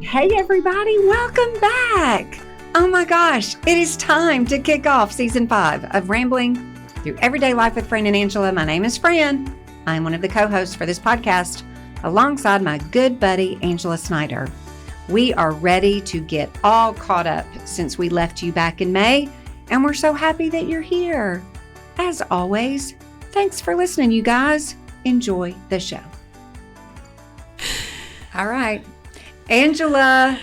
Hey everybody, welcome back. Oh my gosh, it is time to kick off season 5 of Rambling Through Everyday Life with Fran and Angela. My name is Fran. I'm one of the co-hosts for this podcast alongside my good buddy, Angela Snyder. We are ready to get all caught up since we left you back in May, and we're so happy that you're here. As always, thanks for listening, you guys. Enjoy the show. All right. Angela,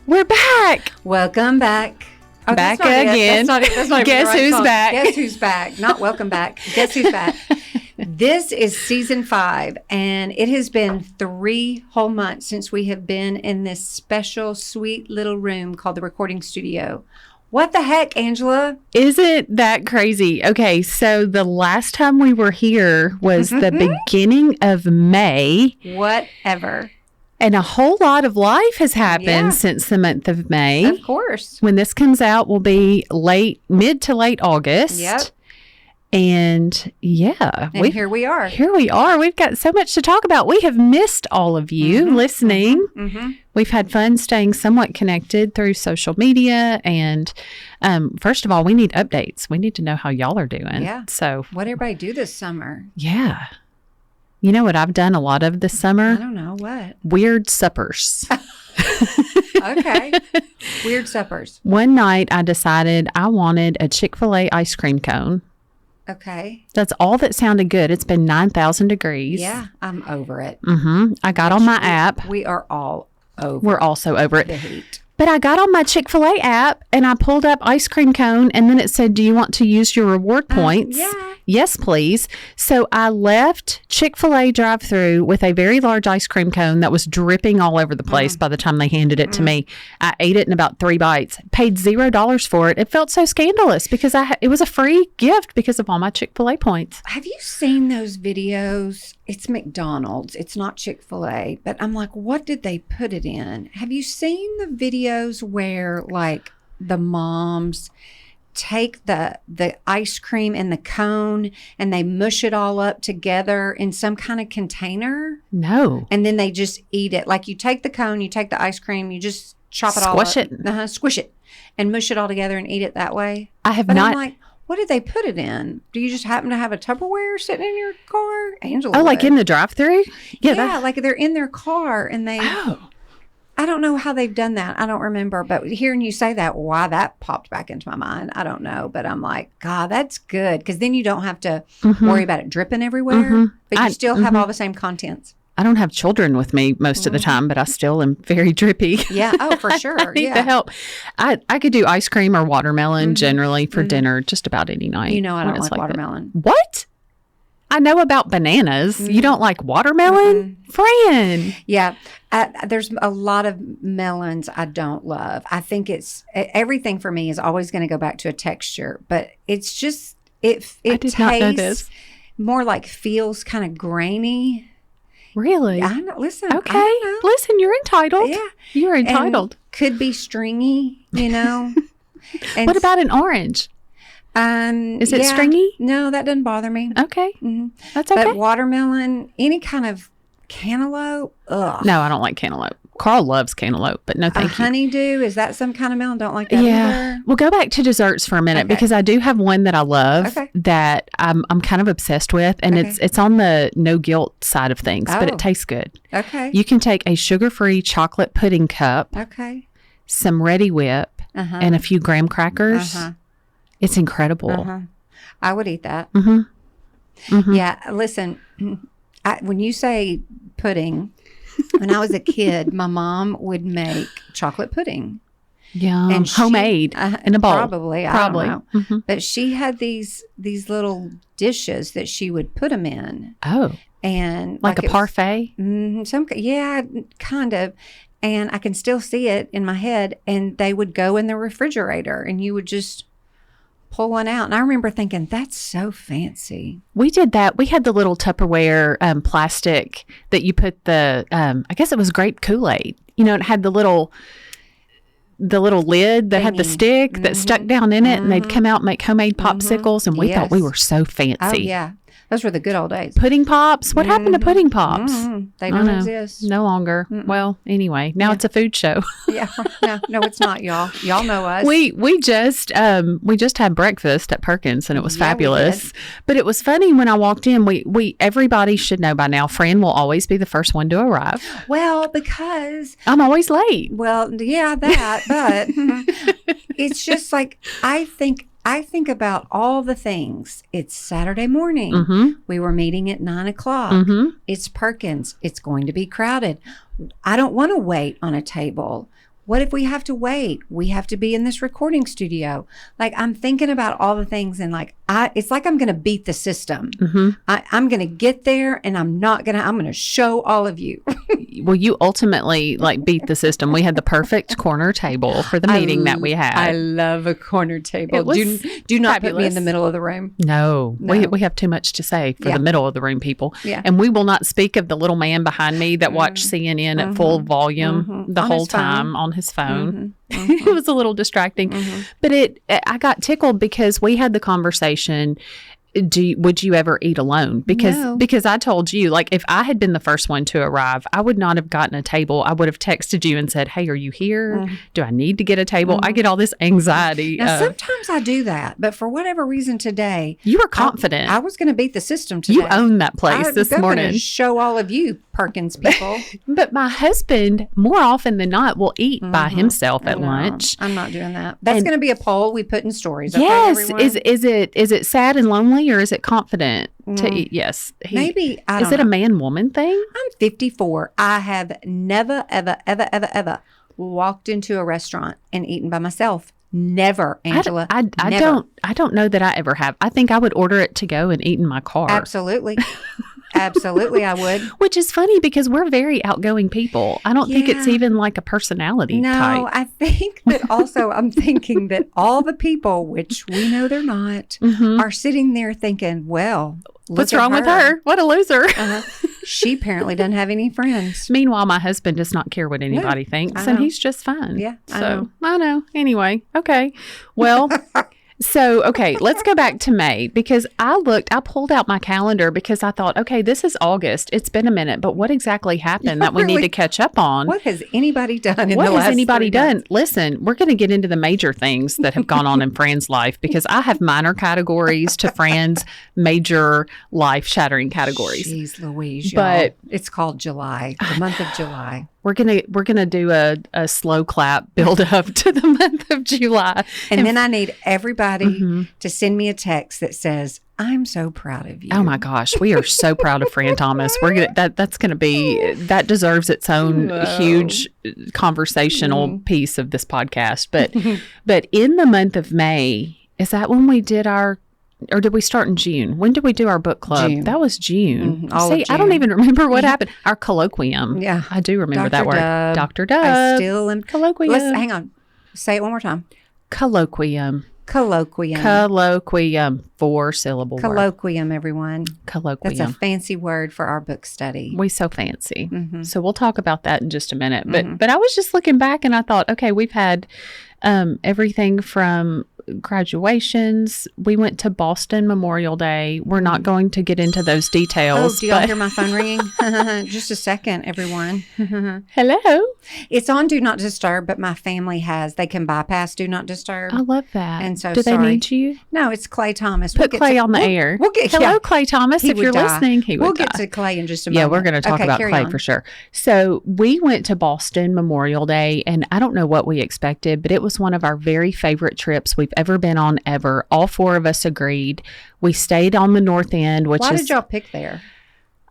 we're back. Welcome back. Oh, back again. That's not Guess right who's song. back? Guess who's back? Not welcome back. Guess who's back? This is season 5, and it has been 3 whole months since we have been in this special, sweet little room called the recording studio. What the heck, Angela? Isn't that crazy? Okay, so the last time we were here was the beginning of May. Whatever. And a whole lot of life has happened since the month of May. Of course. When this comes out will be mid to late August. Yep. And here we are. Here we are. We've got so much to talk about. We have missed all of you listening. We've had fun staying somewhat connected through social media. And first of all, we need updates. We need to know how y'all are doing. Yeah. So what everybody do this summer? Yeah. You know what I've done a lot of this summer? I don't know. What? Weird suppers. Okay. Weird suppers. One night I decided I wanted a Chick-fil-A ice cream cone. Okay. That's all that sounded good. It's been 9,000 degrees. Yeah, I'm over it. I got on my app. We are all over We're also over it. the heat. But I got on my Chick-fil-A app and I pulled up ice cream cone and then it said, do you want to use your reward points? Yeah. Yes, please. So I left Chick-fil-A drive-thru with a very large ice cream cone that was dripping all over the place by the time they handed it to me. I ate it in about 3 bites, paid $0 for it. It felt so scandalous because it was a free gift because of all my Chick-fil-A points. Have you seen those videos? It's McDonald's. It's not Chick-fil-A. But I'm like, what did they put it in? Have you seen the videos where like the moms take the ice cream and the cone and they mush it all up together in some kind of container? No. And then they just eat it. Like you take the cone, you take the ice cream, you just chop it all up. Squish it and mush it all together and eat it that way. I'm like, what did they put it in? Do you just happen to have a Tupperware sitting in your car? Angela. Oh, like in the drive-thru? Yeah, like they're in their car and they... Oh. I don't know how they've done that. I don't remember. But hearing you say that, why that popped back into my mind, I don't know. But I'm like, God, that's good. Because then you don't have to worry about it dripping everywhere. But you still have all the same contents. I don't have children with me most of the time, but I still am very drippy. Yeah. Oh, for sure. I need the help. I could do ice cream or watermelon generally for dinner just about any night. You know I don't like watermelon. What? I know about bananas. You don't like watermelon? Fran. Yeah. There's a lot of melons I don't love. I think everything for me is always going to go back to a texture, but it's just, it tastes not know this. More like feels kind of grainy. Really? I know. Listen. Okay. Listen, you're entitled. Yeah. You're entitled. And could be stringy, you know. What about an orange? Is it stringy? No, that doesn't bother me. Okay. That's okay. But watermelon, any kind of cantaloupe, ugh. No, I don't like cantaloupe. Carl loves cantaloupe, but no thank you. Honeydew, is that some kind of melon? Don't like that either. We'll go back to desserts for a minute because I do have one that I love that I'm kind of obsessed with, and it's on the no guilt side of things, but it tastes good. Okay. You can take a sugar-free chocolate pudding cup, some Ready Whip, and a few graham crackers. It's incredible. I would eat that. Yeah, listen, when you say pudding, when I was a kid, my mom would make chocolate pudding. Yeah, and homemade in a bowl. Probably. I don't know. But she had these little dishes that she would put them in. Oh. And like a parfait? Kind of. And I can still see it in my head. And they would go in the refrigerator and you would just pull one out. And I remember thinking, that's so fancy. We did that. We had the little Tupperware plastic that you put I guess it was grape Kool-Aid. You know, it had the little lid that had the stick that stuck down in it, and they'd come out and make homemade popsicles, and we thought we were so fancy. Oh, yeah. Those were the good old days. Pudding pops. What happened to pudding pops? They don't exist. No longer. Well, anyway, now it's a food show. Yeah. No, it's not, y'all. Y'all know us. We just had breakfast at Perkins and it was fabulous. But it was funny when I walked in. We everybody should know by now. Fran will always be the first one to arrive. Well, because I'm always late. Well, yeah, that. But it's just like I think about all the things. It's Saturday morning. We were meeting at 9:00. It's Perkins. It's going to be crowded. I don't want to wait on a table. What if we have to wait? We have to be in this recording studio. Like, I'm thinking about all the things, and like, it's like I'm going to beat the system. I'm going to get there, and I'm going to show all of you. Well, you ultimately like beat the system. We had the perfect corner table for the meeting that we had. I love a corner table. Do not put me in the middle of the room. No. We have too much to say for the middle of the room people. Yeah. And we will not speak of the little man behind me that watched CNN at full volume the whole time on his phone. It was a little distracting. But I got tickled because we had the conversation. Would you ever eat alone? Because I told you, like, if I had been the first one to arrive, I would not have gotten a table. I would have texted you and said, hey, are you here? Do I need to get a table? I get all this anxiety. Now, sometimes I do that, but for whatever reason today, you were confident. I was going to beat the system today. You owned that place this morning. I'm going to show all of you Perkins people. But my husband, more often than not, will eat by himself at lunch. I'm not doing that. That's going to be a poll we put in stories. Yes. Okay, is it sad and lonely, or is it confident to eat? Yes. Maybe. Is it a man-woman thing? I'm 54. I have never, ever walked into a restaurant and eaten by myself. Never, Angela. I don't know that I ever have. I think I would order it to go and eat in my car. Absolutely. Absolutely, I would. Which is funny because we're very outgoing people. I don't think it's even like a personality type. No, I think that also I'm thinking that all the people, which we know they're not, are sitting there thinking, well, what's wrong with her? What a loser. She apparently doesn't have any friends. Meanwhile, my husband does not care what anybody thinks, and he's just fine. Yeah, I know. Anyway, okay. Well... So, okay, let's go back to May because I pulled out my calendar because I thought, okay, this is August. It's been a minute, but what exactly happened that we need to catch up on? What has anybody done What has anybody done? Listen, we're going to get into the major things that have gone on in Fran's life because I have minor categories to Fran's major life-shattering categories. Jeez Louise, but it's called July, the month of July. We're gonna do a slow clap build up to the month of July, and then I need everybody to send me a text that says, "I'm so proud of you." Oh my gosh, we are so proud of Fran Thomas. We're gonna that deserves its own huge conversational piece of this podcast. But in the month of May, is that when we did or did we start in June? When did we do our book club? June. That was June. See, June. I don't even remember what happened. Our colloquium. Yeah. I do remember that word. Dr. Dove. I still am. Colloquium. Hang on. Say it one more time. Colloquium. 4-syllable word. Colloquium, everyone. Colloquium. That's a fancy word for our book study. We so fancy. So we'll talk about that in just a minute. But I was just looking back and I thought, okay, we've had everything from graduations. We went to Boston Memorial Day. We're not going to get into those details. Oh, do y'all hear my phone ringing? Just a second, everyone. Hello. It's on Do Not Disturb, but my family they can bypass Do Not Disturb. I love that. And so, do they need you? No, it's Clay Thomas. Put Clay on the air. Hello, Clay Thomas. If you're listening, he would die. We'll get to Clay in just a moment. Yeah, we're going to talk about Clay for sure. So we went to Boston Memorial Day, and I don't know what we expected, but it was one of our very favorite trips we've ever been on ever. All four of us agreed. We stayed on the North End, Why did y'all pick there?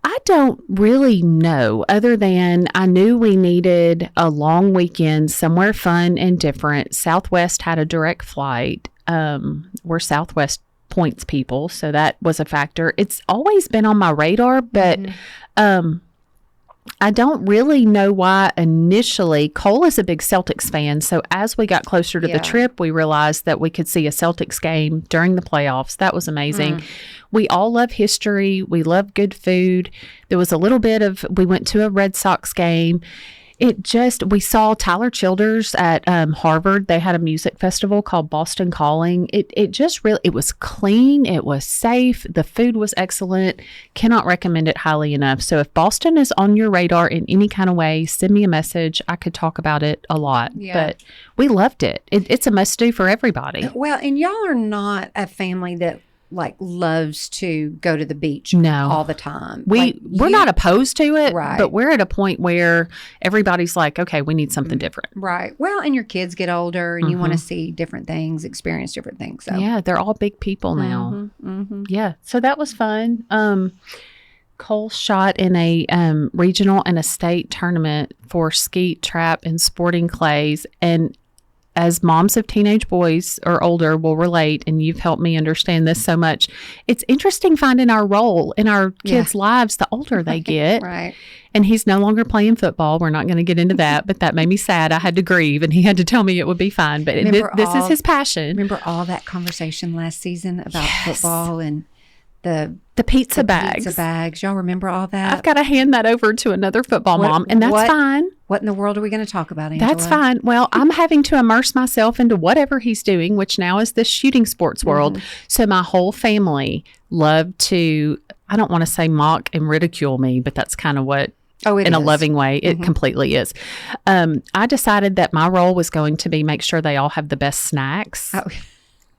I don't really know, other than I knew we needed a long weekend, somewhere fun and different. Southwest had a direct flight. We're Southwest points people, so that was a factor. It's always been on my radar, but I don't really know why initially. Cole is a big Celtics fan, so as we got closer to the trip, we realized that we could see a Celtics game during the playoffs. That was amazing. We all love history. We love good food. There was a little bit of, we went to a Red Sox game. We saw Tyler Childers at Harvard. They had a music festival called Boston Calling. It just really, it was clean. It was safe. The food was excellent. Cannot recommend it highly enough. So if Boston is on your radar in any kind of way, send me a message. I could talk about it a lot, but we loved it. It's a must do for everybody. Well, and y'all are not a family that like loves to go to the beach all the time. We're not opposed to it, right, but we're at a point where everybody's like, okay, we need something different. Right. Well, and your kids get older and you want to see different things, experience different things. So. Yeah, they're all big people now. Yeah, so that was fun. Cole shot in a regional and a state tournament for skeet, trap, and sporting clays. And as moms of teenage boys or older will relate, and you've helped me understand this so much, it's interesting finding our role in our kids' lives the older they get. Right. And he's no longer playing football. We're not going to get into that, but that made me sad. I had to grieve, and he had to tell me it would be fine. But this is his passion. Remember all that conversation last season about football and the pizza bags. Pizza bags. Y'all remember all that? I've got to hand that over to another football mom, and that's fine. What in the world are we going to talk about, Angela? That's fine. Well, I'm having to immerse myself into whatever he's doing, which now is the shooting sports world. So my whole family loved to, I don't want to say mock and ridicule me, but that's kind of what, in a loving way, it completely is. I decided that my role was going to be make sure they all have the best snacks. Oh.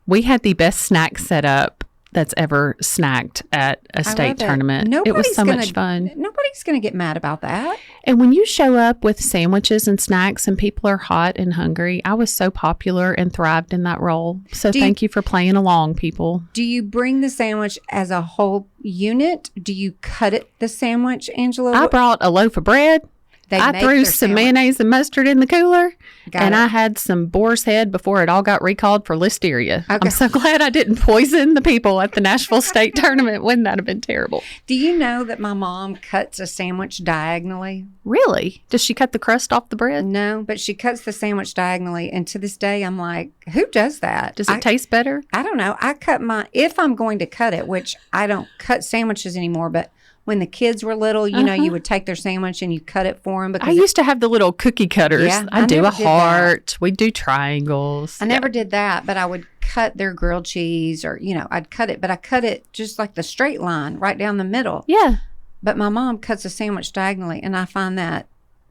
We had the best snack set up that's ever snacked at a state tournament. It was so much fun. Nobody's going to get mad about that. And when you show up with sandwiches and snacks and people are hot and hungry, I was so popular and thrived in that role. So thank you for playing along, people. Do you bring the sandwich as a whole unit? Do you cut the sandwich, Angela? I brought a loaf of bread. I threw some mayonnaise and mustard in the cooler, I had some boar's head before it all got recalled for listeria. Okay. I'm so glad I didn't poison the people at the Nashville State Tournament. Wouldn't that have been terrible? Do you know that my mom cuts a sandwich diagonally? Really? Does she cut the crust off the bread? No, but she cuts the sandwich diagonally. And to this day, I'm like, who does that? Does it taste better? I don't know. I cut if I'm going to cut it, which I don't cut sandwiches anymore, but when the kids were little, you know, you would take their sandwich and you cut it for them. Because I used to have the little cookie cutters. Yeah, I do a heart. We do triangles. I never did that, but I would cut their grilled cheese or, I'd cut it. But I cut it just like the straight line right down the middle. Yeah. But my mom cuts a sandwich diagonally, and I find that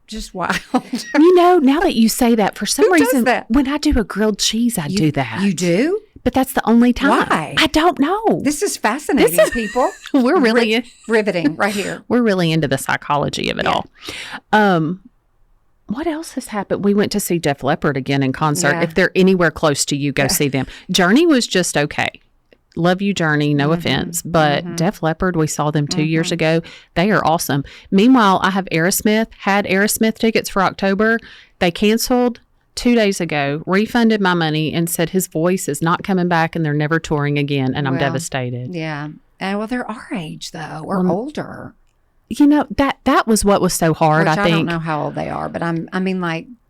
just wild. Now that you say that, for some reason, when I do a grilled cheese, I do that. You do? But that's the only time. Why? I don't know. This is fascinating, people. We're really riveting right here. We're really into the psychology of it all. What else has happened? We went to see Def Leppard again in concert. Yeah. If they're anywhere close to you, go see them. Journey was just okay. Love you, Journey. No offense. But Def Leppard, we saw them 2 years ago. They are awesome. Meanwhile, I have had Aerosmith tickets for October. They canceled 2 days ago, refunded my money, and said his voice is not coming back and they're never touring again. And I'm devastated. Yeah. Well, they're our age, though, or older. That was what was so hard, Which I think. I don't know how old they are, but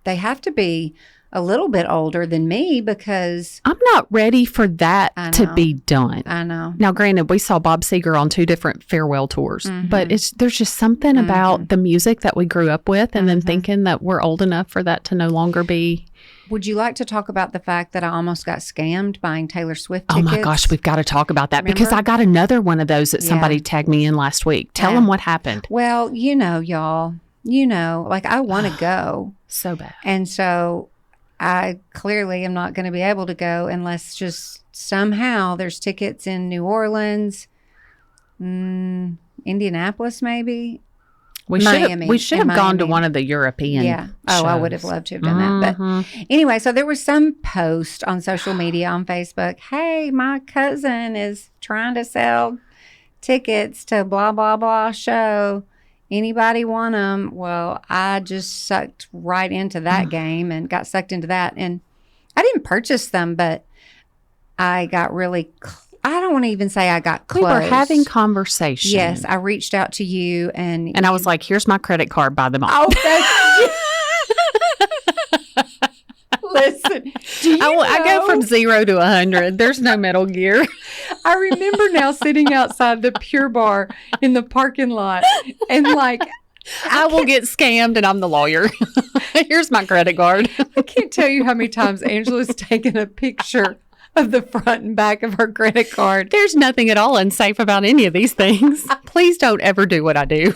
they have to be a little bit older than me because I'm not ready for that to be done. I know. Now, granted, we saw Bob Seger on 2 different farewell tours, but there's just something about the music that we grew up with and then thinking that we're old enough for that to no longer be. Would you like to talk about the fact that I almost got scammed buying Taylor Swift tickets? Oh my gosh, we've got to talk about that because I got another one of those that somebody tagged me in last week. Tell them what happened. Well, y'all, I want to go. So bad. And so I clearly am not going to be able to go unless just somehow there's tickets in New Orleans, Indianapolis maybe. We should have gone to one of the European shows. I would have loved to have done that. But anyway, so there was some post on social media on Facebook. Hey, my cousin is trying to sell tickets to blah, blah, blah show. Anybody want them? Well, I just sucked right into that game and got sucked into that. And I didn't purchase them, but I got really I don't want to even say I got close. We were having conversation. Yes, I reached out to you and I was like, "Here's my credit card. Buy them all." Oh, listen, I go from 0 to 100. There's no Metal Gear. I remember now sitting outside the Pure Bar in the parking lot and I will get scammed and I'm the lawyer. Here's my credit card. I can't tell you how many times Angela's taken a picture of the front and back of her credit card. There's nothing at all unsafe about any of these things. Please don't ever do what I do.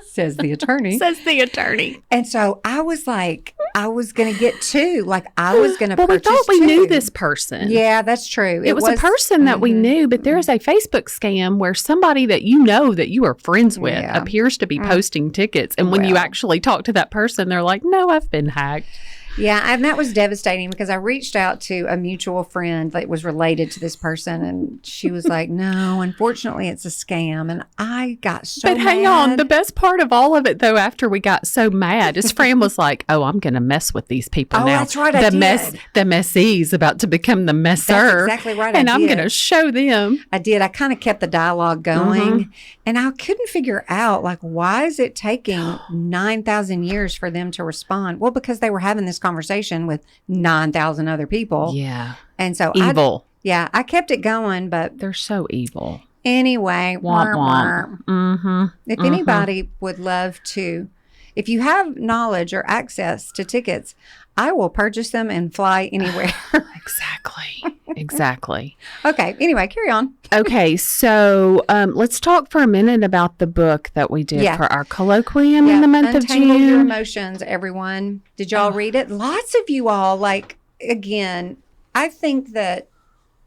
Says the attorney. Says the attorney. And so I was like, I was going to get two. Like I was going to Well, we purchase thought we two. knew this person. Yeah, that's true. It was a person that we knew, but there is a Facebook scam where somebody that you know that you are friends with appears to be posting tickets. And when you actually talk to that person, they're like, no, I've been hacked. Yeah, and that was devastating because I reached out to a mutual friend that was related to this person, and she was like, no, unfortunately, it's a scam. And I got so But hang on, the best part of all of it, though, after we got so mad, is Fran was like, oh, I'm going to mess with these people now. That's right, I did. The messee's about to become the messer. That's exactly right, And I I'm did. going to show them. I did. I kind of kept the dialogue going, and I couldn't figure out, like, why is it taking 9,000 years for them to respond? Well, because they were having this conversation with 9,000 other people. Yeah. And so Evil. I kept it going, but They're so evil. anyway, Womp womp. Mm-hmm. If anybody would love to, if you have knowledge or access to tickets, I will purchase them and fly anywhere. Exactly. Okay. Anyway, carry on. Okay. So let's talk for a minute about the book that we did for our colloquium in the month of June. Untangle Your Emotions, everyone. Did y'all read it? Lots of you all, like, again, I think that,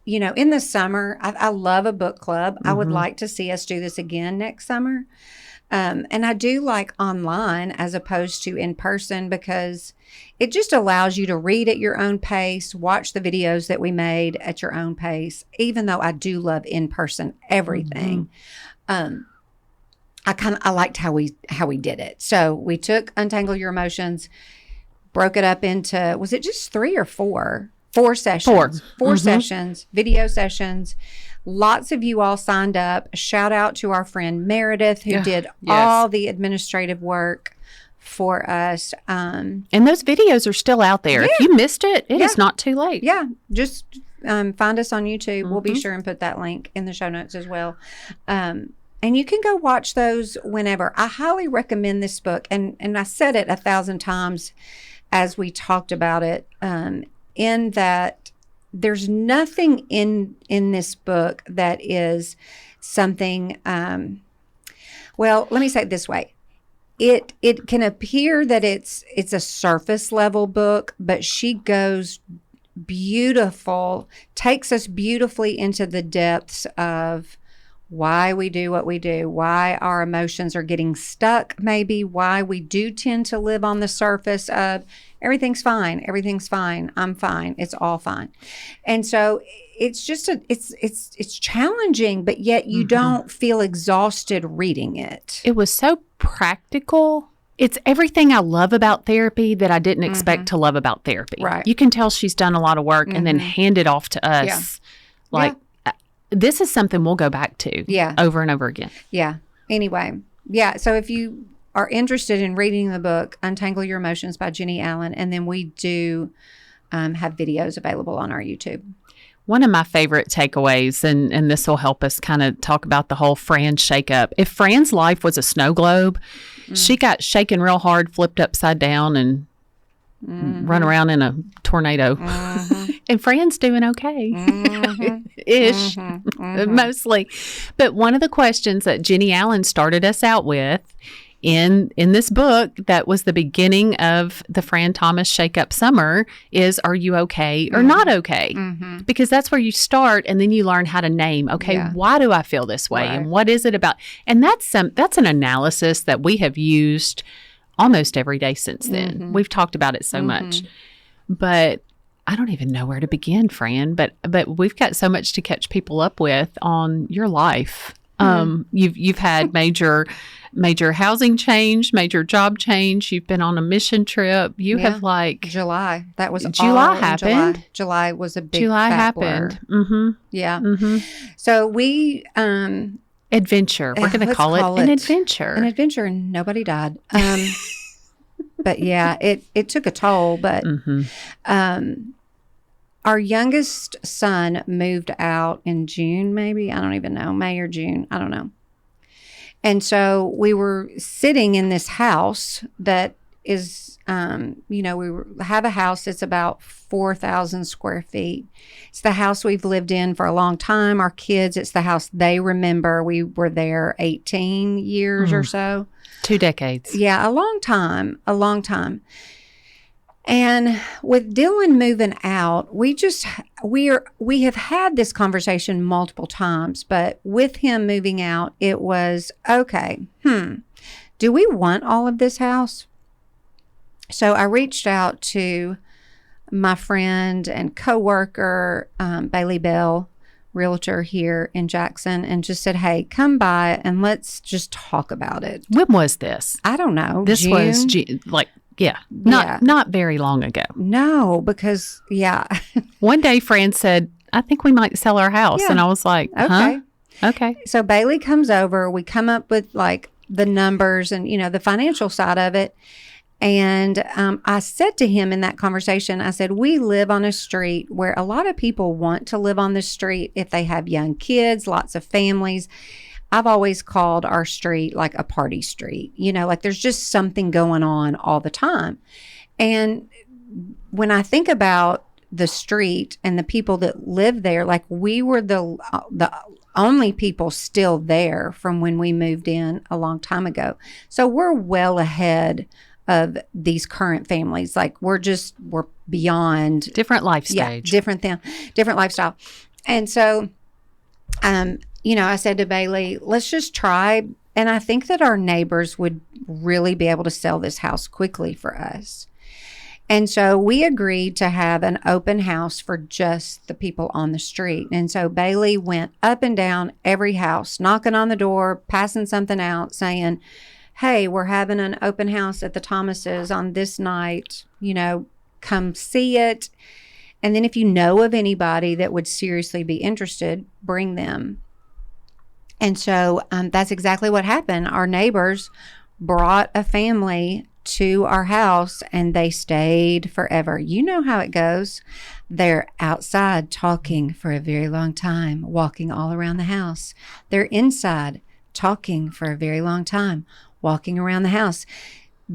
you know, in the summer, I love a book club. I would like to see us do this again next summer. And I do like online as opposed to in person because it just allows you to read at your own pace, watch the videos that we made at your own pace, even though I do love in person everything. I liked how we did it. So we took Untangle Your Emotions, broke it up into, was it just 3 or 4? 4 sessions. 4 sessions, video sessions. Lots of you all signed up. A shout out to our friend Meredith, who did all the administrative work for us. And those videos are still out there. If you missed it, it is not too late. Yeah. Just find us on YouTube. We'll be sure and put that link in the show notes as well. And you can go watch those whenever. I highly recommend this book. And I said it 1,000 times as we talked about it, in that there's nothing in this book that is something, well, let me say it this way. It can appear that it's a surface level book, but she goes takes us beautifully into the depths of why we do what we do, why our emotions are getting stuck, maybe why we do tend to live on the surface of everything's fine, I'm fine, it's all fine. And so it's just it's challenging, but yet you don't feel exhausted reading it. It was so practical. It's everything I love about therapy that I didn't expect to love about therapy. Right. You can tell she's done a lot of work and then hand it off to us. Like, this is something we'll go back to over and over again. Yeah. Anyway. Yeah. So if you are interested in reading the book, Untangle Your Emotions by Jennie Allen, and then we do have videos available on our YouTube. One of my favorite takeaways, and this will help us kind of talk about the whole Fran shakeup. If Fran's life was a snow globe, she got shaken real hard, flipped upside down, and run around in a tornado. And Fran's doing okay. Ish. Mostly. But one of the questions that Jennie Allen started us out with in this book that was the beginning of the Fran Thomas Shake-Up Summer is, are you okay or not okay? Because that's where you start, and then you learn how to name, okay, why do I feel this way? And what is it about? And that's an analysis that we have used almost every day since then. We've talked about it so much. But I don't even know where to begin, Fran, but we've got so much to catch people up with on your life. You've had major housing change, major job change. You've been on a mission trip. You have July. That was July all in happened. July was a big July fat happened. blur. Yeah. So we adventure. We're going to call it an adventure. An adventure, and nobody died. But yeah, it took a toll. But our youngest son moved out in June, maybe. I don't even know. May or June. I don't know. And so we were sitting in this house that is, have a house that's about 4,000 square feet. It's the house we've lived in for a long time. Our kids, it's the house they remember. We were there 18 years or so. 2 decades. Yeah, a long time. And with Dylan moving out, we have had this conversation multiple times, but with him moving out, it was, okay, do we want all of this house? So I reached out to my friend and coworker, Bailey Bell, realtor here in Jackson, and just said, hey, come by and let's just talk about it. When was this? I don't know. This June? was not very long ago. No, because, One day Fran said, I think we might sell our house. And I was like, okay. Okay. So Bailey comes over. We come up with like the numbers and, the financial side of it. And I said to him in that conversation, I said, we live on a street where a lot of people want to live on the street if they have young kids, lots of families. I've always called our street like a party street, like there's just something going on all the time. And when I think about the street and the people that live there, like we were the only people still there from when we moved in a long time ago. So we're well ahead of these current families. Like we're beyond different life stage, different lifestyle. And so, I said to Bailey, let's just try. And I think that our neighbors would really be able to sell this house quickly for us. And so we agreed to have an open house for just the people on the street. And so Bailey went up and down every house, knocking on the door, passing something out, saying, hey, we're having an open house at the Thomases on this night, come see it. And then if you know of anybody that would seriously be interested, bring them. And so that's exactly what happened. Our neighbors brought a family to our house and they stayed forever. You know how it goes. They're outside talking for a very long time, walking all around the house. They're inside talking for a very long time, walking around the house.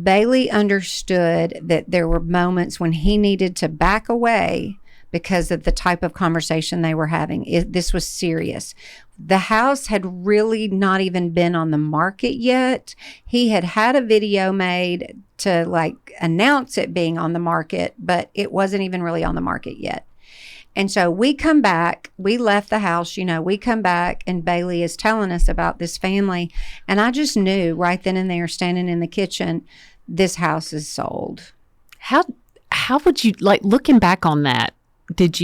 Bailey understood that there were moments when he needed to back away because of the type of conversation they were having. This was serious. The house had really not even been on the market yet. He had a video made to announce it being on the market, but it wasn't even really on the market yet. And so we come back, we left the house, we come back and Bailey is telling us about this family. And I just knew right then and there, standing in the kitchen, this house is sold. How would you, looking back on that,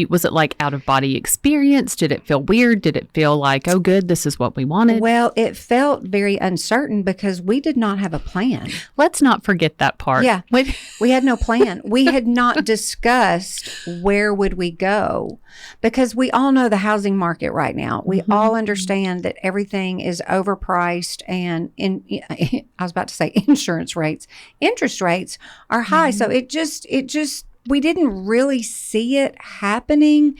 was it like out of body experience? Did it feel weird? Did it feel like, oh, good, this is what we wanted? Well, it felt very uncertain because we did not have a plan. Let's not forget that part. Yeah. We had no plan. We had not discussed where would we go because we all know the housing market right now. We all understand that everything is overpriced and I was about to say interest rates are high. So it just we didn't really see it happening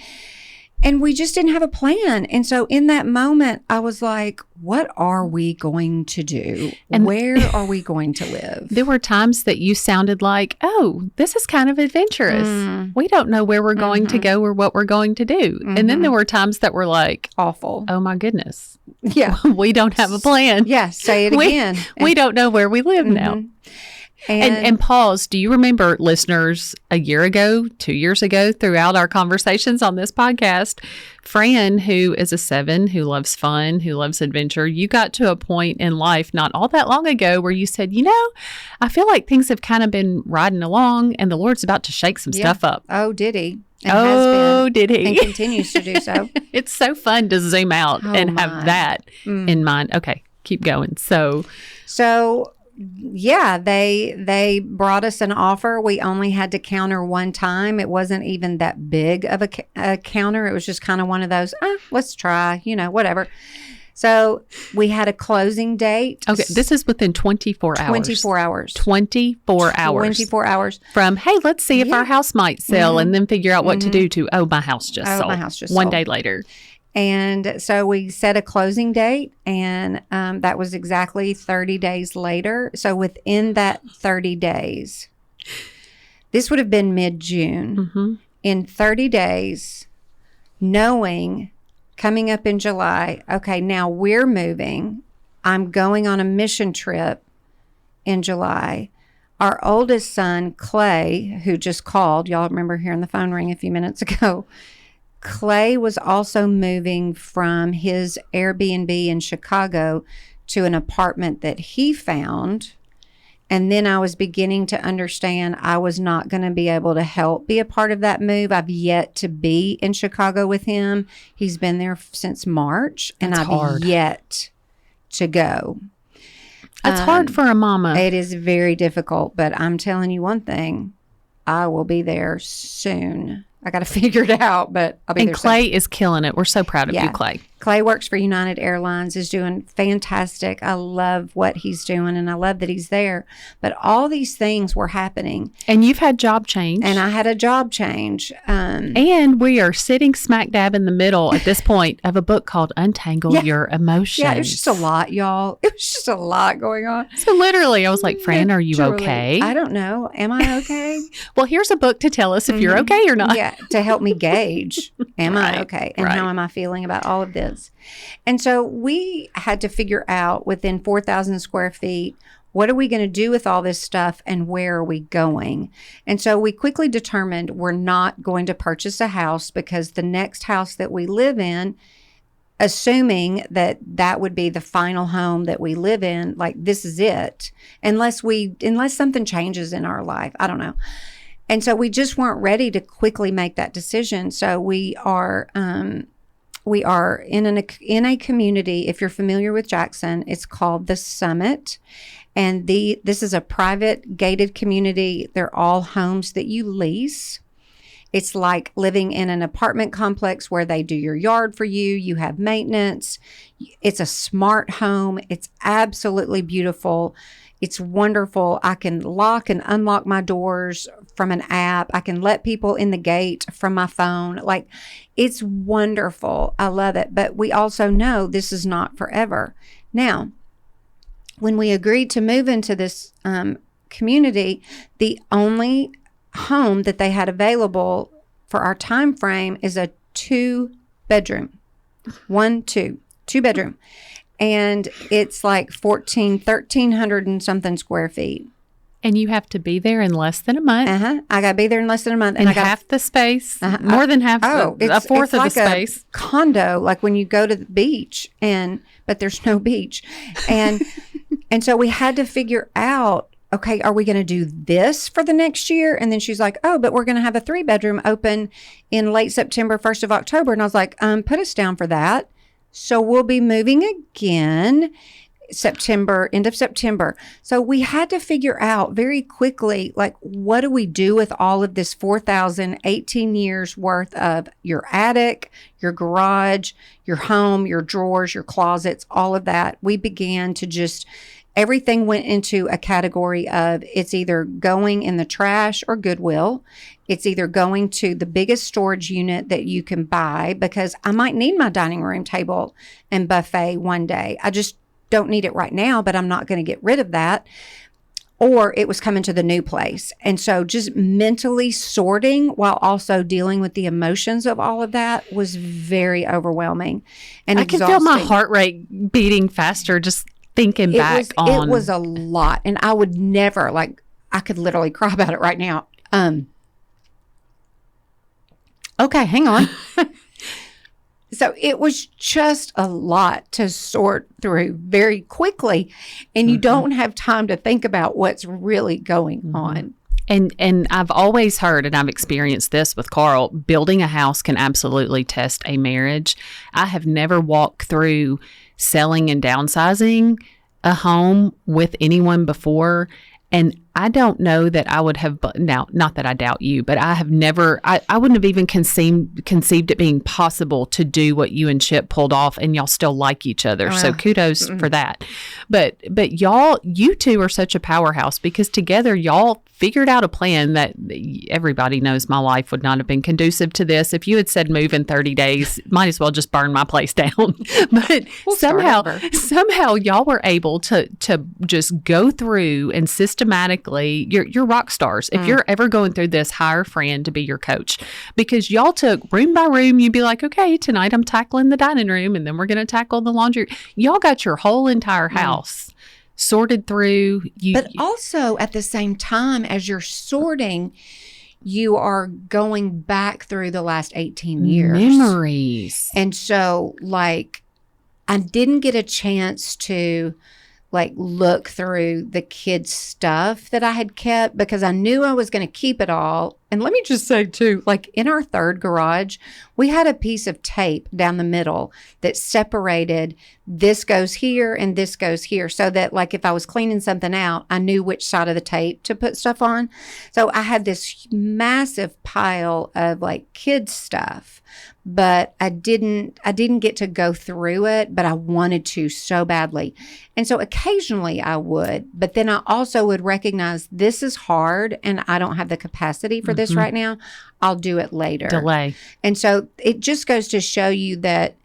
and we just didn't have a plan. And so in that moment, I was like, what are we going to do? And where are we going to live? There were times that you sounded like, oh, this is kind of adventurous. We don't know where we're going to go or what we're going to do. And then there were times that were like, awful. Oh my goodness. Yeah. We don't have a plan. Yeah. Say it again. We don't know where we live now. And pause, do you remember, listeners, a year ago, 2 years ago, throughout our conversations on this podcast, Fran, who is a 7, who loves fun, who loves adventure, you got to a point in life not all that long ago where you said, I feel like things have kind of been riding along and the Lord's about to shake some stuff up. Oh, did he? Did he? And continues to do so. It's so fun to zoom out and have that in mind. Okay, keep going. So yeah, they brought us an offer. We only had to counter one time. It wasn't even that big of a counter. It was just kind of one of those, let's try, whatever. So we had a closing date. Okay, this is within 24 hours. 24 hours. 24 hours. 24 hours. From, hey, let's see if our house might sell and then figure out what to do to, my house just sold. My house just One sold. day later. And so we set a closing date, and that was exactly 30 days later. So within that 30 days, this would have been mid-June. In 30 days, knowing coming up in July, okay, now we're moving. I'm going on a mission trip in July. Our oldest son, Clay, who just called, y'all remember hearing the phone ring a few minutes ago, Clay was also moving from his Airbnb in Chicago to an apartment that he found. And then I was beginning to understand I was not going to be able to help be a part of that move. I've yet to be in Chicago with him. He's been there since March, and I've yet to go. It's hard for a mama. It is very difficult, but I'm telling you one thing, I will be there soon. I got to figure it out, but I'll be there soon. And Clay is killing it. We're so proud of you, Clay. Clay works for United Airlines, is doing fantastic. I love what he's doing, and I love that he's there. But all these things were happening. And you've had job change. And I had a job change. And we are sitting smack dab in the middle at this point of a book called Untangle Your Emotions. Yeah, it was just a lot, y'all. It was just a lot going on. So literally, I was like, Fran, are you okay? I don't know. Am I okay? Well, here's a book to tell us if you're okay or not. Yeah, to help me gauge, am I okay? And how am I feeling about all of this? And so we had to figure out within 4,000 square feet, what are we going to do with all this stuff and where are we going? And so we quickly determined we're not going to purchase a house because the next house that we live in, assuming that that would be the final home that we live in, like this is it, unless something changes in our life. I don't know. And so we just weren't ready to quickly make that decision. So we are in a community. If you're familiar with Jackson, it's called the Summit, and this is a private gated community. They're all homes that you lease. It's like living in an apartment complex where they do your yard for you. You have maintenance. It's a smart home. It's absolutely beautiful. It's wonderful. I can lock and unlock my doors from an app. I can let people in the gate from my phone. Like, it's wonderful. I love it. But we also know this is not forever. Now, when we agreed to move into this community, the only home that they had available for our time frame is a 2-bedroom. 2-bedroom. And it's like 1,300 and something square feet. And you have to be there in less than a month. I got to be there in less than a month. And I got half the space, more than half, a fourth of the space. A condo, like when you go to the beach, but there's no beach. And so we had to figure out, okay, are we going to do this for the next year? And then she's like, oh, but we're going to have a 3-bedroom open in late September, 1st of October. And I was like, put us down for that. So we'll be moving again end of September. So we had to figure out very quickly, like, what do we do with all of this 18 years worth of your attic, your garage, your home, your drawers, your closets, all of that. We began to everything went into a category of it's either going in the trash or Goodwill. It's either going to the biggest storage unit that you can buy, because I might need my dining room table and buffet one day. I just don't need it right now, but I'm not going to get rid of that. Or it was coming to the new place. And so just mentally sorting while also dealing with the emotions of all of that was very overwhelming and exhausting. I can feel my heart rate beating faster just thinking back on. It was a lot. And I would never, I could literally cry about it right now. Okay, hang on. So it was just a lot to sort through very quickly, and you don't have time to think about what's really going on. And I've always heard, and I've experienced this with Carl, building a house can absolutely test a marriage. I have never walked through selling and downsizing a home with anyone before, and I don't know that I would have, now, not that I doubt you, but I have never, I wouldn't have even conceived it being possible to do what you and Chip pulled off, and y'all still like each other. So kudos for that. But y'all, you two are such a powerhouse, because together y'all figured out a plan that everybody knows my life would not have been conducive to this. If you had said move in 30 days, might as well just burn my place down. But somehow y'all were able to just go through and systematically, you're rock stars. If you're ever going through this, hire Fran to be your coach, because y'all took room by room. You'd be like, okay, tonight I'm tackling the dining room, and then we're going to tackle the laundry. Y'all got your whole entire house sorted through. But also at the same time as you're sorting, you are going back through the last 18 years. Memories. And so, like, I didn't get a chance to, like, look through the kids' stuff that I had kept, because I knew I was going to keep it all. And let me just say, too, like, in our third garage, we had a piece of tape down the middle that separated this goes here and this goes here, so that, like, if I was cleaning something out, I knew which side of the tape to put stuff on. So I had this massive pile of, like, kids' stuff, but I didn't get to go through it, but I wanted to so badly. And so occasionally I would, but then I also would recognize this is hard and I don't have the capacity for this right now. I'll do it later. Delay. And so it just goes to show you that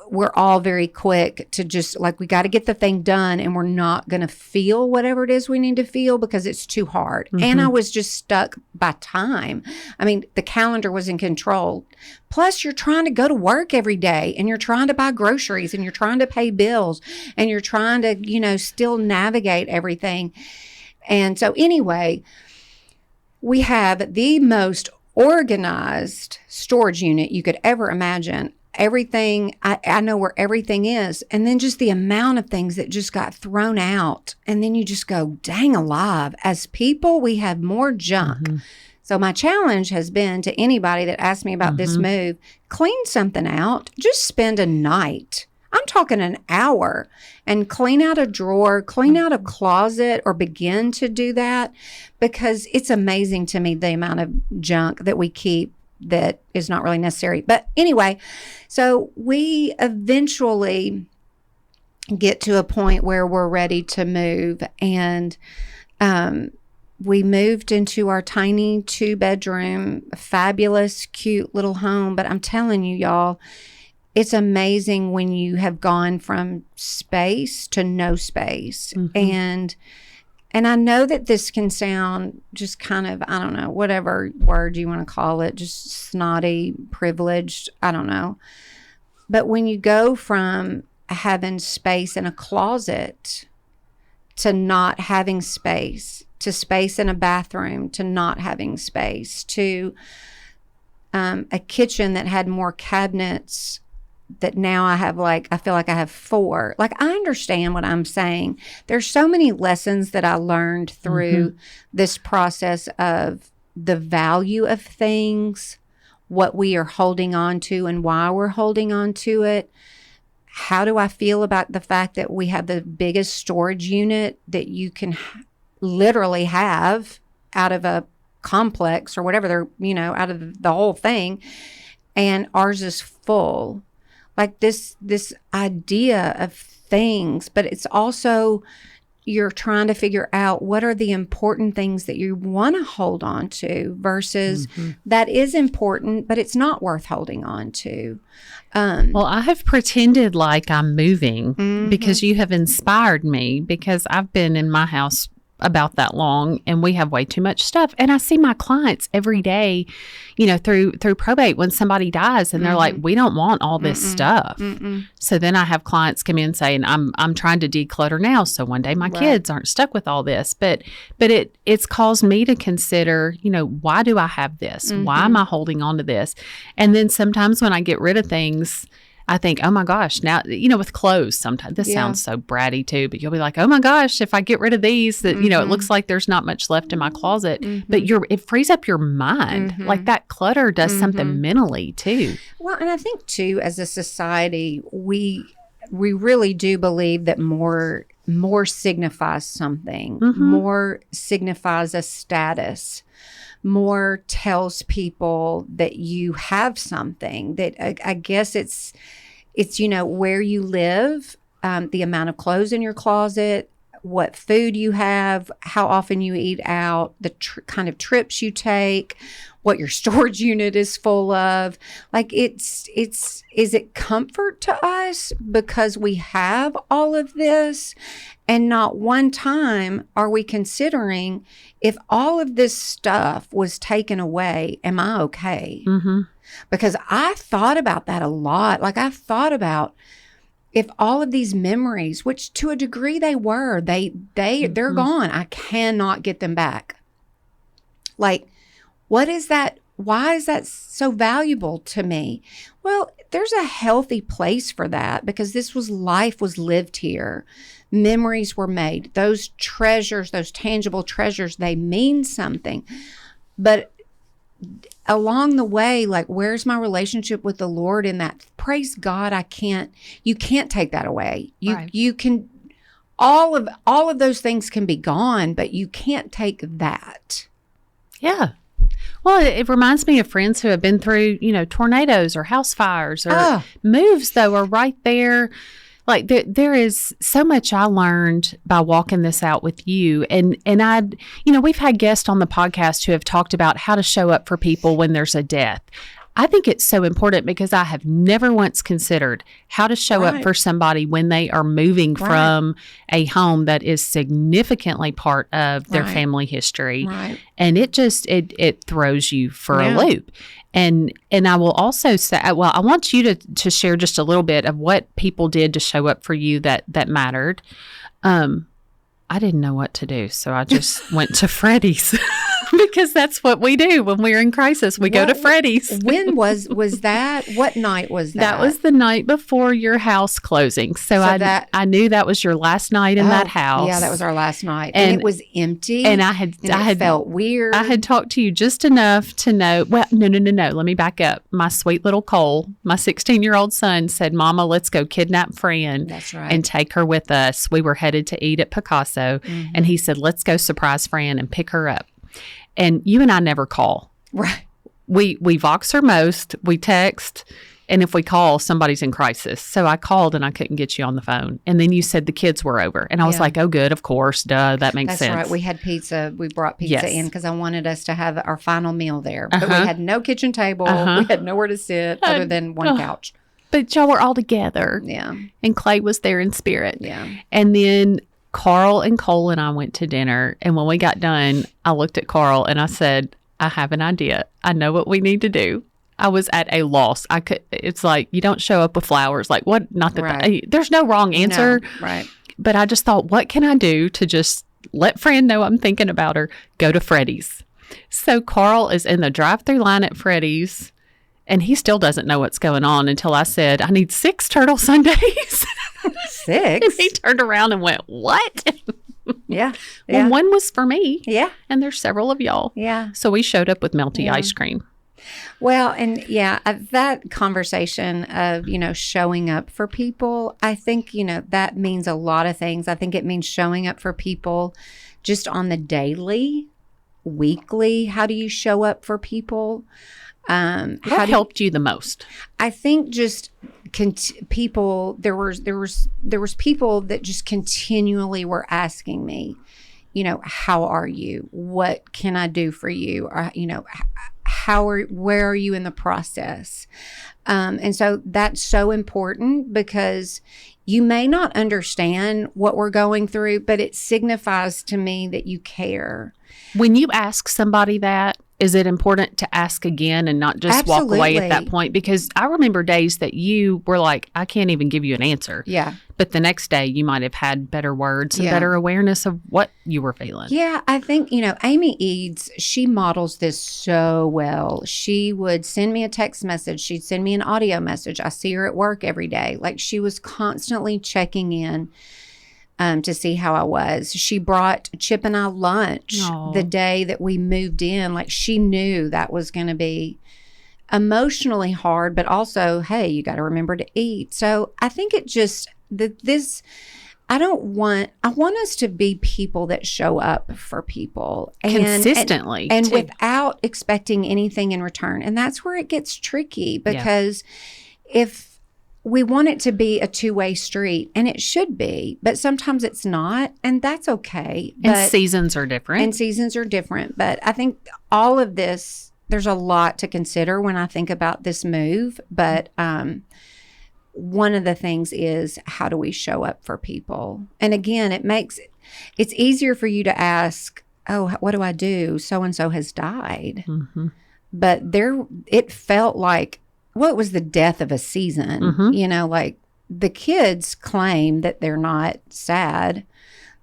we're all very quick to just, like, we got to get the thing done, and we're not going to feel whatever it is we need to feel because it's too hard. And I was just stuck by time. I mean, the calendar was in control. Plus, you're trying to go to work every day, and you're trying to buy groceries, and you're trying to pay bills, and you're trying to, still navigate everything. And so anyway, we have the most organized storage unit you could ever imagine. Everything, I know where everything is. And then just the amount of things that just got thrown out. And then you just go, dang alive. As people, we have more junk. So my challenge has been to anybody that asks me about this move, clean something out. Just spend a night. I'm talking an hour, and clean out a drawer, clean out a closet, or begin to do that, because it's amazing to me the amount of junk that we keep that is not really necessary. But anyway, so we eventually get to a point where we're ready to move, and we moved into our tiny 2-bedroom, fabulous, cute little home. But I'm telling you, y'all, it's amazing when you have gone from space to no space. And I know that this can sound just kind of, I don't know, whatever word you want to call it, just snotty, privileged, I don't know. But when you go from having space in a closet to not having space, to space in a bathroom, to not having space, to a kitchen that had more cabinets, that now I have, like, I feel like I have 4. Like, I understand what I'm saying. There's so many lessons that I learned through this process of the value of things, what we are holding on to and why we're holding on to it. How do I feel about the fact that we have the biggest storage unit that you can literally have out of a complex or whatever they're, out of the whole thing, and ours is full. Like this idea of things, but it's also, you're trying to figure out what are the important things that you want to hold on to versus that is important, but it's not worth holding on to. Well, I have pretended like I'm moving because you have inspired me, because I've been in my house about that long and we have way too much stuff. And I see my clients every day, through probate, when somebody dies and they're like, we don't want all this stuff. So then I have clients come in saying, I'm trying to declutter now, so one day my kids aren't stuck with all this. But it's caused me to consider, why do I have this? Why am I holding on to this? And then sometimes when I get rid of things, I think, oh my gosh, now, with clothes, sometimes this sounds so bratty too, but you'll be like, oh my gosh, if I get rid of these, that, it looks like there's not much left in my closet, but it frees up your mind. Like that clutter does something mentally too. Well, and I think too, as a society, we really do believe that more more signifies something, Mm-hmm. more signifies a status, more tells people that you have something, that I guess it's, where you live, the amount of clothes in your closet, what food you have, how often you eat out, the kind of trips you take, what your storage unit is full of. Like is it comfort to us because we have all of this? And not one time are we considering, if all of this stuff was taken away, am I okay? Mm-hmm. Because I thought about that a lot. Like I thought about, if all of these memories, which to a degree they're gone. I cannot get them back. Like, what is that? Why is that so valuable to me? Well, there's a healthy place for that, because life was lived here. Memories were made. Those treasures, those tangible treasures, they mean something. But along the way, like, where's my relationship with the Lord in that? Praise God, you can't take that away. You can, all of those things can be gone, but you can't take that. Yeah. Well, it reminds me of friends who have been through, tornadoes or house fires or moves, though, are right there. Like there is so much I learned by walking this out with you. And we've had guests on the podcast who have talked about how to show up for people when there's a death. I think it's so important because I have never once considered how to show up for somebody when they are moving from a home that is significantly part of their family history. Right. And it throws you for a loop. And I will also say, I want you to share just a little bit of what people did to show up for you that mattered. I didn't know what to do, so I just went to Freddy's. Because that's what we do when we're in crisis. We go to Freddy's. When was that? What night was that? That was the night before your house closing. So I knew that was your last night in that house. Yeah, that was our last night. And it was empty. And I had felt weird. I had talked to you just enough to know, well, no. Let me back up. My sweet little Cole, my 16-year-old son, said, Mama, let's go kidnap Fran. That's right. And take her with us. We were headed to eat at Picasso. Mm-hmm. And he said, let's go surprise Fran and pick her up. And you and I never call. Right. We Vox her most. We text. And if we call, somebody's in crisis. So I called and I couldn't get you on the phone. And then you said the kids were over. And I was like, oh, good. Of course. Duh. That makes sense. That's right. We had pizza. We brought pizza in because I wanted us to have our final meal there. But we had no kitchen table. We had nowhere to sit other than one couch. But y'all were all together. Yeah. And Clay was there in spirit. Yeah. And then Carl and Cole and I went to dinner. And when we got done, I looked at Carl and I said, I have an idea. I know what we need to do. I was at a loss. It's like, you don't show up with flowers. Like, what? Not that there's no wrong answer. No, right. But I just thought, what can I do to just let Fran know I'm thinking about her? Go to Freddy's. So Carl is in the drive-thru line at Freddy's. And he still doesn't know what's going on until I said, I need 6 turtle sundaes. 6? And he turned around and went, what? Yeah. Well, one was for me. Yeah. And there's several of y'all. Yeah. So we showed up with melty ice cream. Well, and that conversation of, showing up for people, I think, that means a lot of things. I think it means showing up for people just on the daily, weekly. How do you show up for people? What helped you the most? I think just people. There was people that just continually were asking me, how are you? What can I do for you? Or, where are you in the process? And so that's so important, because you may not understand what we're going through, but it signifies to me that you care. When you ask somebody that, is it important to ask again and not just walk away at that point? Because I remember days that you were like, I can't even give you an answer. Yeah. But the next day you might have had better words and better awareness of what you were feeling. Yeah. I think, Amy Eads, she models this so well. She would send me a text message. She'd send me an audio message. I see her at work every day. Like, she was constantly checking in to see how I was. She brought Chip and I lunch the day that we moved in. Like, she knew that was going to be emotionally hard, but also, hey, you got to remember to eat. So I think it just, I want us to be people that show up for people consistently and too. without expecting anything in return. And that's where it gets tricky, because if we want it to be a two-way street, and it should be, but sometimes it's not, and that's okay. And seasons are different. But I think all of this, there's a lot to consider when I think about this move. But one of the things is, how do we show up for people? And again, it's easier for you to ask, oh, what do I do? So-and-so has died. Mm-hmm. But it felt like, well, it was the death of a season. Mm-hmm. Like the kids claim that they're not sad,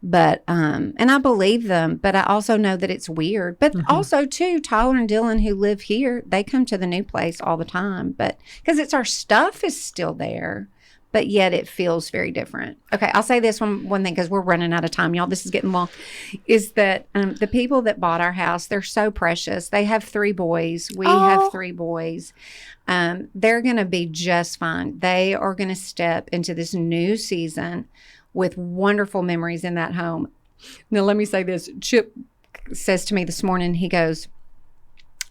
but, and I believe them, but I also know that it's weird. But also too, Tyler and Dylan, who live here, they come to the new place all the time, but because it's our stuff is still there, but yet it feels very different. Okay. I'll say this one thing, because we're running out of time, y'all. This is getting long, is that, the people that bought our house, they're so precious. They have 3 boys. We have 3 boys. They're going to be just fine. They are going to step into this new season with wonderful memories in that home. Now, let me say this. Chip says to me this morning, he goes,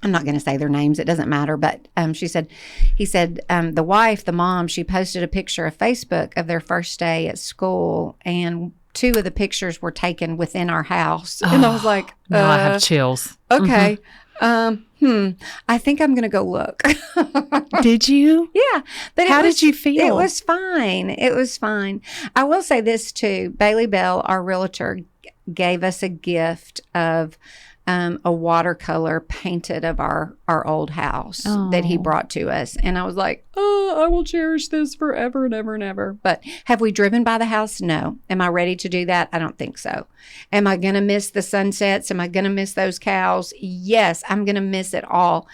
I'm not going to say their names, it doesn't matter, but he said, the wife, the mom, she posted a picture of Facebook of their first day at school, and 2 of the pictures were taken within our house. And I was like, now I have chills. Okay. I think I'm going to go look. Did you? Yeah. But how did you feel? It was fine. I will say this too. Bailey Bell, our realtor, gave us a gift of a watercolor painted of our old house that he brought to us. And I was like, I will cherish this forever and ever and ever. But have we driven by the house? No. Am I ready to do that? I don't think so. Am I going to miss the sunsets? Am I going to miss those cows? Yes, I'm going to miss it all.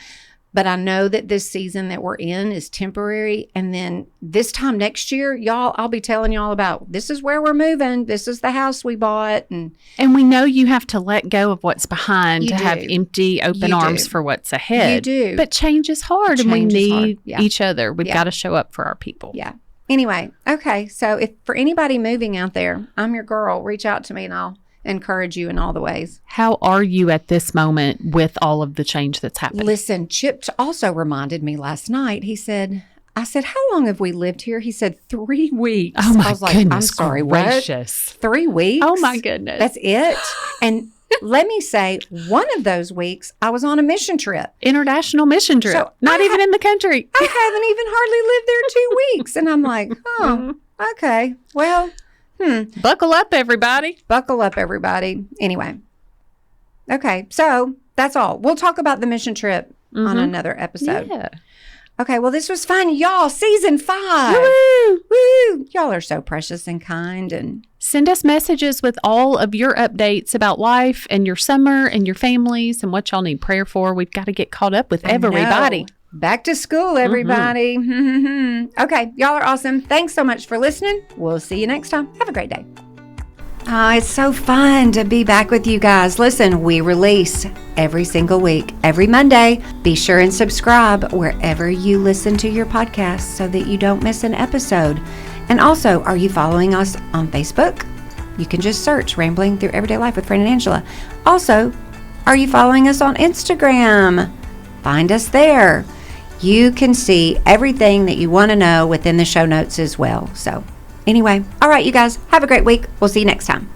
But I know that this season that we're in is temporary. And then this time next year, y'all, I'll be telling y'all about, this is where we're moving. This is the house we bought. And we know you have to let go of what's behind to have empty, open arms for what's ahead. You do. But change is hard, and we need each other. We've got to show up for our people. Yeah. Anyway, okay. So if for anybody moving out there, I'm your girl. Reach out to me and I'll encourage you in all the ways. How are you at this moment with all of the change that's happening? Listen, Chip also reminded me last night. I said, how long have we lived here? He said 3 weeks. Oh my I was like, goodness, I'm sorry, gracious. What? 3 weeks? Oh my goodness. That's it? And let me say, one of those weeks, I was on a mission trip. International mission trip. So not even in the country. I haven't even hardly lived there 2 weeks. And I'm like, oh, okay. Well, Buckle up, everybody. Buckle up, everybody. Anyway. Okay. So that's all. We'll talk about the mission trip on another episode. Yeah. Okay. Well, this was fun. Y'all, season 5. Woo! Woo! Y'all are so precious and kind. And send us messages with all of your updates about life and your summer and your families and what y'all need prayer for. We've got to get caught up with everybody. Back to school, everybody. Okay. Y'all are awesome. Thanks so much for listening. We'll see you next time. Have a great day. Oh, it's so fun to be back with you guys. Listen, we release every single week, every Monday. Be sure and subscribe wherever you listen to your podcasts so that you don't miss an episode. And also, are you following us on Facebook? You can just search Rambling Through Everyday Life with Fran and Angela. Also, are you following us on Instagram? Find us there. You can see everything that you want to know within the show notes as well. So anyway, all right, you guys, have a great week. We'll see you next time.